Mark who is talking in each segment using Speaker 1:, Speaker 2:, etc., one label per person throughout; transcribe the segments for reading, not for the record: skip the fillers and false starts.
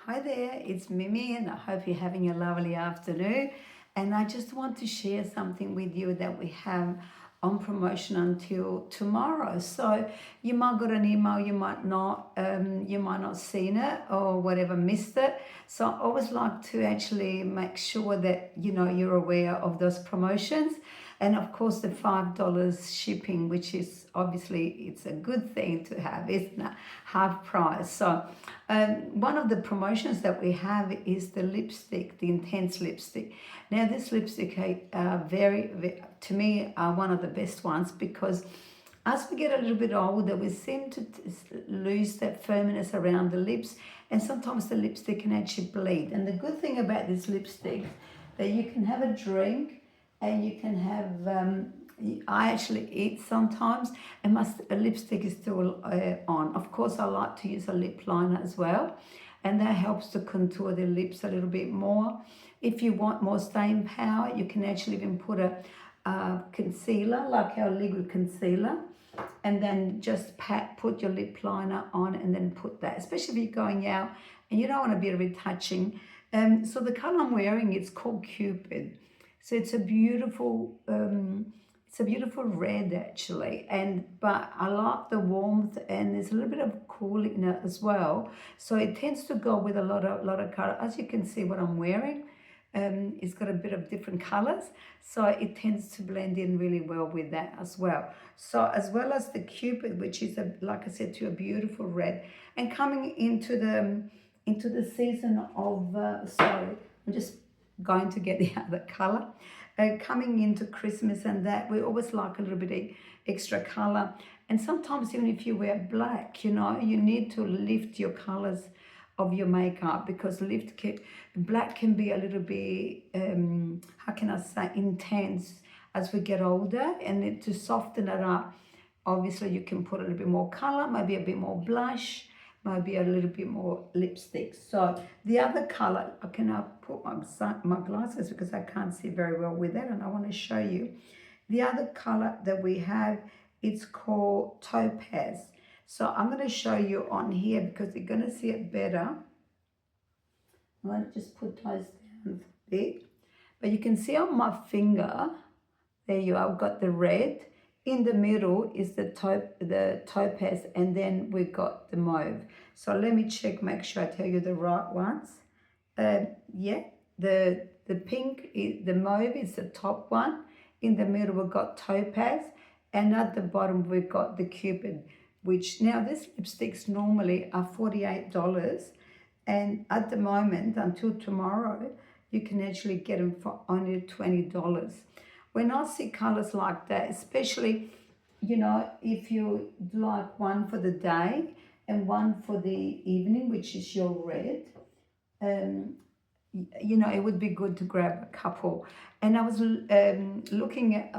Speaker 1: Hi there, it's Mimi, and I hope you're having a lovely afternoon. And I just want to share something with you that we have on promotion until tomorrow. So you might got an email, you might not seen it or whatever, missed it. So I always like to actually make sure that you're aware of those promotions. And of course the $5 shipping, which is obviously it's a good thing to have, isn't it? Half price. So one of the promotions that we have is the lipstick, the Intense lipstick. Now this lipstick to me are one of the best ones because as we get a little bit older, we seem to lose that firmness around the lips, and sometimes the lipstick can actually bleed. And the good thing about this lipstick that you can have a drink and you can have I actually eat sometimes, and my lipstick is still on. Of course, I like to use a lip liner as well, and that helps to contour the lips a little bit more. If you want more staying power, you can actually even put a concealer, like our liquid concealer, and then just put your lip liner on and then put that, especially if you're going out and you don't want to be retouching. So the color I'm wearing, it's called Cupid. So it's a beautiful red actually, but I like the warmth, and there's a little bit of cool in it as well. So it tends to go with a lot of color. As you can see, what I'm wearing, it's got a bit of different colors, so it tends to blend in really well with that as well. So as well as the Cupid, which is like I said, to a beautiful red, and coming into the season of sorry, I'm just going to get the other color. Coming into Christmas and that, we always like a little bit of extra color. And sometimes even if you wear black, you need to lift your colors of your makeup, because black can be a little bit, how can I say, intense as we get older. And to soften it up, obviously you can put a little bit more color, maybe a bit more blush, maybe a little bit more lipstick. So the other color, I can now put my glasses because I can't see very well with that, and I want to show you. The other color that we have, it's called Topaz. So I'm going to show you on here because you're going to see it better. I'm going to just put those down a bit. But you can see on my finger, there you are, I've got the red. In the middle is the topaz, and then we've got the mauve. So let me check, make sure I tell you the right ones. Yeah, the pink, the mauve is the top one. In the middle we've got topaz, and at the bottom we've got the Cupid, which now this lipsticks normally are $48, and at the moment until tomorrow you can actually get them for only $20. When I see colors like that, especially, if you like one for the day and one for the evening, which is your red, um, it would be good to grab a couple. And I was looking at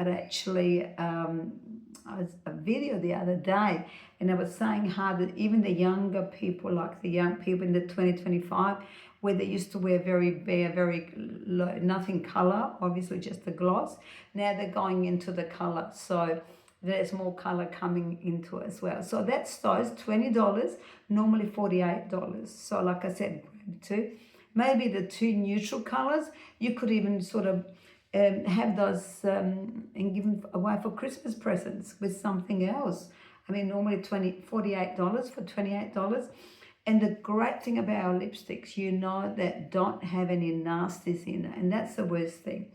Speaker 1: actually a video the other day, and I was saying how that even the younger people, like the young people in the 2025, where they used to wear very bare, very low, nothing color, obviously just the gloss, now they're going into the color. So there's more color coming into it as well. So that's those $20, normally $48. So like I said, grab two. Maybe the two neutral colors, you could even sort of have those and give them away for Christmas presents with something else. I mean, normally $48 for $28. And the great thing about our lipsticks, that don't have any nasties in it, and that's the worst thing.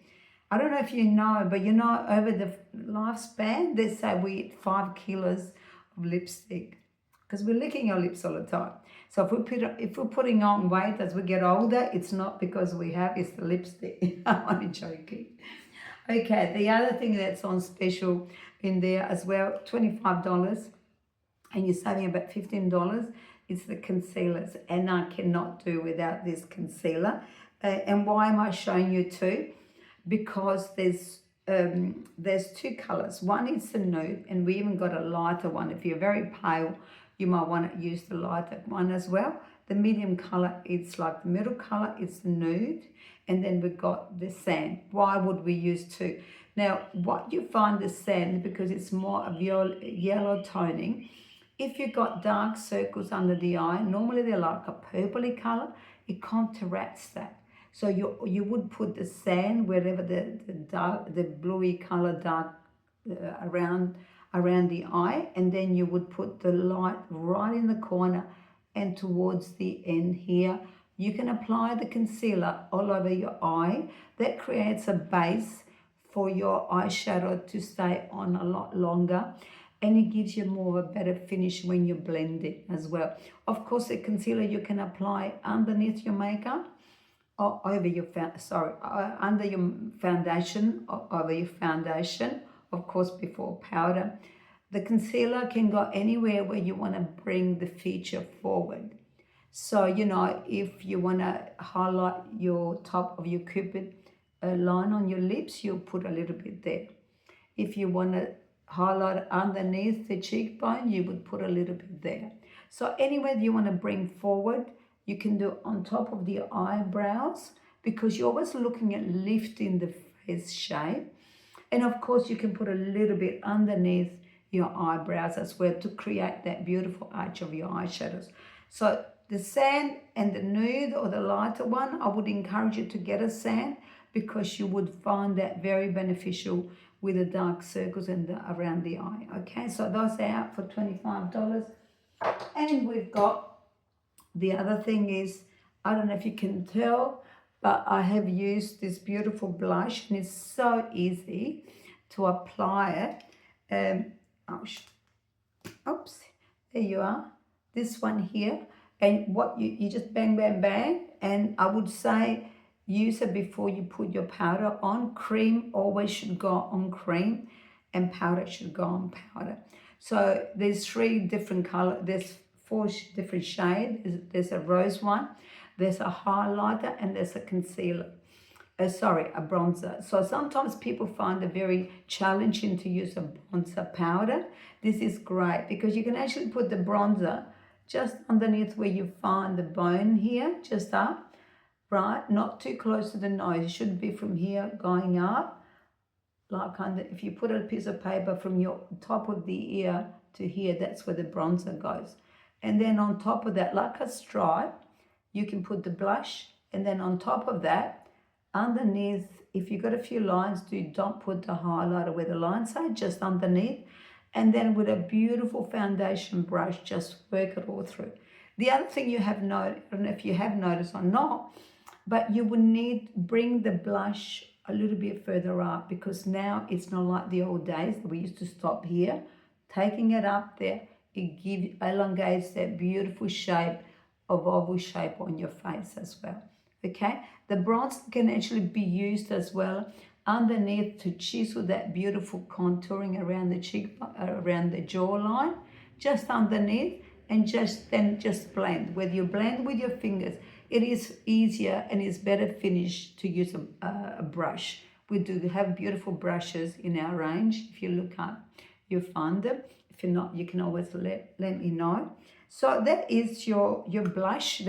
Speaker 1: I don't know if you know, but over the lifespan, they say we eat 5 kilos of lipstick because we're licking our lips all the time. So if we're putting on weight as we get older, it's not because we have, it's the lipstick. I'm only joking. Okay, the other thing that's on special in there as well, $25, and you're saving about $15, is the concealers. And I cannot do without this concealer. And why am I showing you two? Because there's two colors. One is the nude, and we even got a lighter one. If you're very pale, you might want to use the lighter one as well. The medium color, it's like the middle color, it's the nude, and then we've got the sand. Why would we use two? Now, what you find the sand, because it's more of your yellow toning, If you've got dark circles under the eye, normally they're like a purpley color, it counteracts that. So you would put the sand wherever the bluey color dark around the eye, and then you would put the light right in the corner and towards the end here. You can apply the concealer all over your eye. That creates a base for your eyeshadow to stay on a lot longer, and it gives you more of a better finish when you blend it as well. Of course, the concealer you can apply underneath your makeup or over your under your foundation or over your foundation, of course, before powder. The concealer can go anywhere where you want to bring the feature forward. So, you know, if you want to highlight your top of your cupid line on your lips, you'll put a little bit there. If you want to highlight underneath the cheekbone, you would put a little bit there. So anywhere you want to bring forward, you can do on top of the eyebrows, because you're always looking at lifting the face shape. And of course, you can put a little bit underneath your eyebrows as well to create that beautiful arch of your eyeshadows. So the sand and the nude or the lighter one, I would encourage you to get a sand, because you would find that very beneficial with the dark circles and around the eye. Okay, so those are out for $25. And we've got the other thing is, I don't know if you can tell, but I have used this beautiful blush, and it's so easy to apply it. Oops, there you are. This one here, and what you just bang, bang, bang, and I would say use it before you put your powder on. Cream always should go on cream, and powder should go on powder. So there's 3 different colors. There's 4 different shades. There's a rose one, there's a highlighter, and there's a concealer. A bronzer. So sometimes people find it very challenging to use a bronzer powder. This is great because you can actually put the bronzer just underneath where you find the bone here, just up, right? Not too close to the nose. It should be from here going up, like under. If you put a piece of paper from your top of the ear to here, that's where the bronzer goes. And then on top of that, like a stripe, you can put the blush, and then on top of that, underneath, if you've got a few lines, don't put the highlighter where the lines are, just underneath. And then with a beautiful foundation brush, just work it all through. The other thing you have noticed, I don't know if you have noticed or not, but you will bring the blush a little bit further up, because now it's not like the old days that we used to stop here. Taking it up there, it elongates that beautiful shape of oval shape on your face as well. Okay, the bronze can actually be used as well underneath to chisel that beautiful contouring around the cheekbone, around the jawline, just underneath, and just blend. Whether you blend with your fingers, it is easier and is better finish to use a brush. We do have beautiful brushes in our range. If you look up, you'll find them. If you're not, you can always let me know. So that is your blush.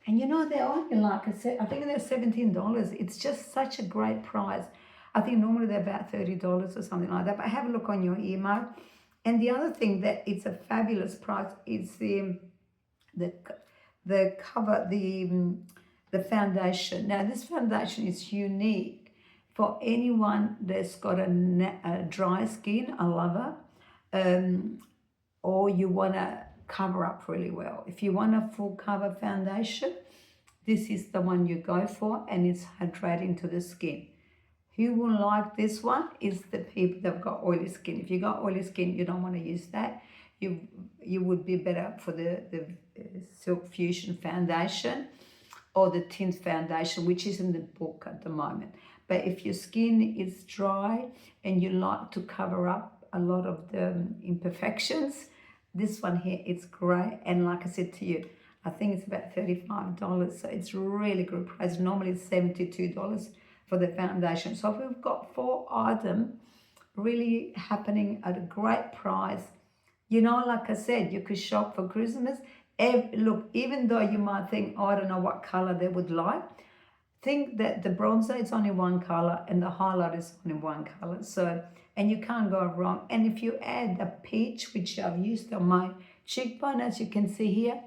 Speaker 1: And you know, they're only, like I said, I think they're $17. It's just such a great price. I think normally they're about $30 or something like that. But have a look on your email. And the other thing that it's a fabulous price is the cover, the foundation. Now this foundation is unique for anyone that's got a dry skin, a lover, or you want to cover up really well. If you want a full cover foundation, this is the one you go for, and it's hydrating to the skin. Who will like this one is the people that have got oily skin. If you got oily skin, you don't want to use that. You would be better for the Silk Fusion foundation or the tint foundation, which is in the book at the moment. But if your skin is dry and you like to cover up a lot of the imperfections, this one here, it's great. And like I said to you, I think it's about $35. So it's really good price. Normally it's $72 for the foundation. So we've got 4 items really happening at a great price. You know, like I said, you could shop for Christmas. Look, even though you might think, oh, I don't know what color they would like, think that the bronzer is only one color and the highlight is only one color. So, and you can't go wrong. And if you add the peach, which I've used on my cheekbone, as you can see here,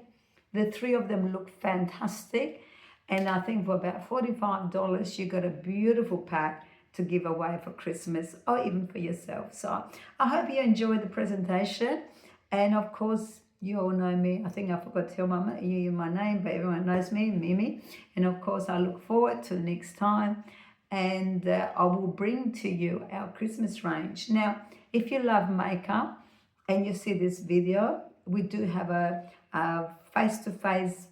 Speaker 1: the three of them look fantastic. And I think for about $45, you got a beautiful pack to give away for Christmas or even for yourself. So I hope you enjoyed the presentation. And of course, you all know me. I think I forgot to tell you my name, but everyone knows me, Mimi. And of course, I look forward to the next time. And I will bring to you our Christmas range. Now, if you love makeup and you see this video, we do have a face-to-face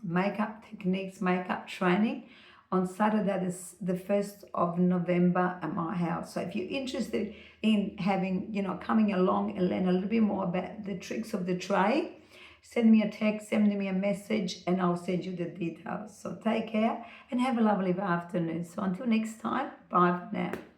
Speaker 1: makeup techniques, makeup training on Saturday, the 1st of November at my house. So if you're interested in having, coming along and learn a little bit more about the tricks of the trade, send me a text, send me a message, and I'll send you the details. So take care and have a lovely afternoon. So until next time, bye for now.